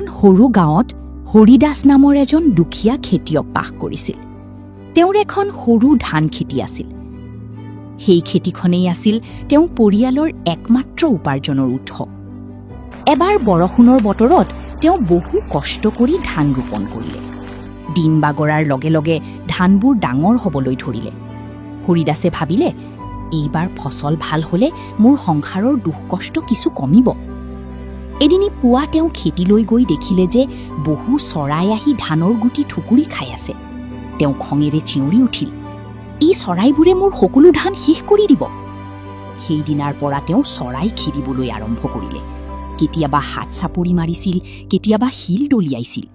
সৰু গাঁৱত হৰিদাস নামৰ এজন দুখীয়া খেতিয়ক বাস কৰিছিল। তেওঁৰ এখন সৰু ধান খেতি আছিল। সেই খেতিখনেই আছিল তেওঁ পৰিয়ালৰ একমাত্ৰ উপাৰ্জনৰ উৎস। এবাৰ বৰষুণৰ বতৰত তেওঁ বহু কষ্ট কৰি ধান ৰোপণ কৰিলে। দিন বাগৰাৰ লগে লগে ধানবোৰ ডাঙৰ হ'বলৈ ধৰিলে। হৰিদাসে ভাবিলে, এইবাৰ ফচল ভাল হ'লে মোৰ সংসাৰৰ দুখ কষ্ট কিছু কমিব। এদিনি পুৱা তেওঁ খেতিলৈ গৈ দেখিলে যে বহু চৰাই আহি ধানৰ গুটি ঠুকুৰি খাই আছে। তেওঁ খঙেৰে চিঞৰি উঠিল, এই চৰাইবোৰে মোৰ সকলো ধান শেষ কৰি দিব। সেইদিনাৰ পৰা তেওঁ চৰাই খেদিবলৈ আৰম্ভ কৰিলে। কেতিয়াবা হাত চাপৰি মাৰিছিল, কেতিয়াবা শিল দলিয়াইছিল।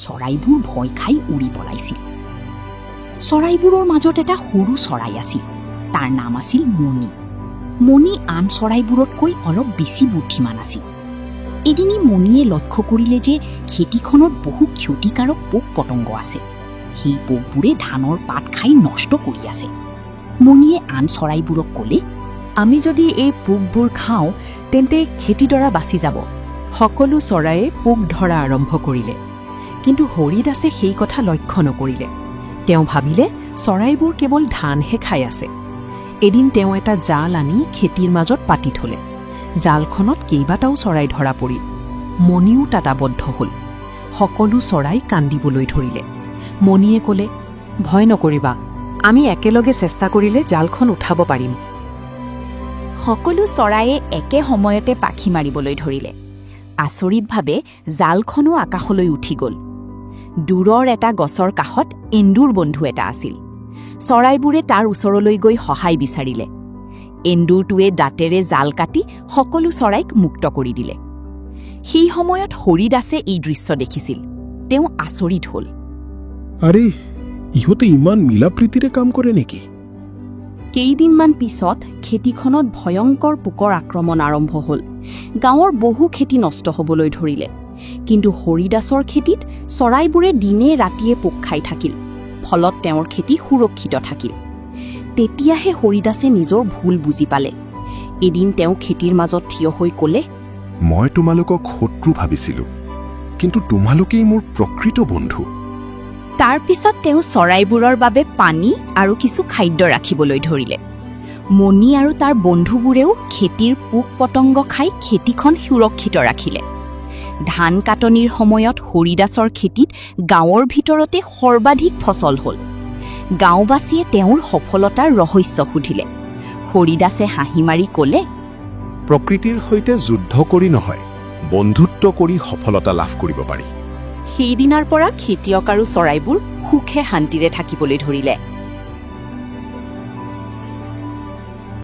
চৰাইবোৰ ভয় খাই উৰি পলাইছিল। চৰাইবোৰৰ মাজত এটা সৰু চৰাই আছিল। তাৰ নাম আছিল মণি। মণি আন চৰাইবোৰতকৈ অলপ বেছি বুদ্ধিমান আছিল। এদিনি মণিয়ে লক্ষ্য কৰিলে যে খেতিখনত বহু ক্ষতিকাৰক পোক পতংগ আছে। সেই পোকবোৰে ধানৰ পাত খাই নষ্ট কৰি আছে। মণিয়ে আন চৰাইবোৰক ক'লে, আমি যদি এই পোকবোৰ খাওঁ তেন্তে খেতিডৰা বাচি যাব। সকলো চৰায়ে পোক ধৰা আৰম্ভ কৰিলে, কিন্তু হৰিদাসে সেই কথা লক্ষ্য নকৰিলে। তেওঁ ভাবিলে চৰাইবোৰ কেৱল ধানহে খাই আছে। এদিন তেওঁ এটা জাল আনি খেতিৰ মাজত পাতি থলে। জালখনত কেইবাটাও চৰাই ধৰা পৰিল। মণিও তাত আবদ্ধ হ'ল। সকলো চৰাই কান্দিবলৈ ধৰিলে। মণিয়ে ক'লে, ভয় নকৰিবা, আমি একেলগে চেষ্টা কৰিলে জালখন উঠাব পাৰিম। সকলো চৰায়ে একে সময়তে পাখি মাৰিবলৈ ধৰিলে। আচৰিতভাৱে জালখনো আকাশলৈ উঠি গ'ল। দূৰৰ এটা গছৰ কাষত এন্দুৰ বন্ধু এটা আছিল। চৰাইবোৰে তাৰ ওচৰলৈ গৈ সহায় বিচাৰিলে। এন্দুৰটোৱে দাঁতেৰে জাল কাটি সকলো চৰাইক মুক্ত কৰি দিলে। সেই সময়ত হৰিদাসে এই দৃশ্য দেখিছিল। তেওঁ আচৰিত হ'ল। আৰে, ইহঁতে ইমান মিলাপ্ৰীতিৰে কাম কৰে নেকি? কেইদিনমান পিছত খেতিখনত ভয়ংকৰ পোকৰ আক্ৰমণ আৰম্ভ হ'ল। গাঁৱৰ বহু খেতি নষ্ট হ'বলৈ ধৰিলে। কিন্তু হৰিদাসৰ খেতিত চৰাইবোৰে দিনে ৰাতিয়ে পোক খাই থাকিল। ফলত তেওঁৰ খেতি সুৰক্ষিত থাকিল। তেতিয়াহে হৰিদাসে নিজৰ ভুল বুজি পালে। এদিন তেওঁ খেতিৰ মাজত থিয় হৈ ক'লে, মই তোমালোকক শত্ৰু ভাবিছিলো, কিন্তু তোমালোকেই মোৰ প্ৰকৃত বন্ধু। তাৰ পিছত তেওঁ চৰাইবোৰৰ বাবে পানী আৰু কিছু খাদ্য ৰাখিবলৈ ধৰিলে। মণি আৰু তাৰ বন্ধুবোৰেও খেতিৰ পোক পতংগ খাই খেতিখন সুৰক্ষিত ৰাখিলে। ধান কাটনিৰ সময়ত হৰিদাসৰ খেতিত গাঁৱৰ ভিতৰতে সৰ্বাধিক ফচল হ'ল। গাঁওবাসীয়ে তেওঁৰ সফলতাৰ ৰহস্য সুধিলে। হৰিদাসে হাঁহি মাৰি ক'লে, প্ৰকৃতিৰ সৈতে যুদ্ধ কৰি নহয়, বন্ধুত্ব কৰি সফলতা লাভ কৰিব পাৰি। সেইদিনাৰ পৰা খেতিয়ক আৰু চৰাইবোৰ সুখে শান্তিৰে থাকিবলৈ ধৰিলে।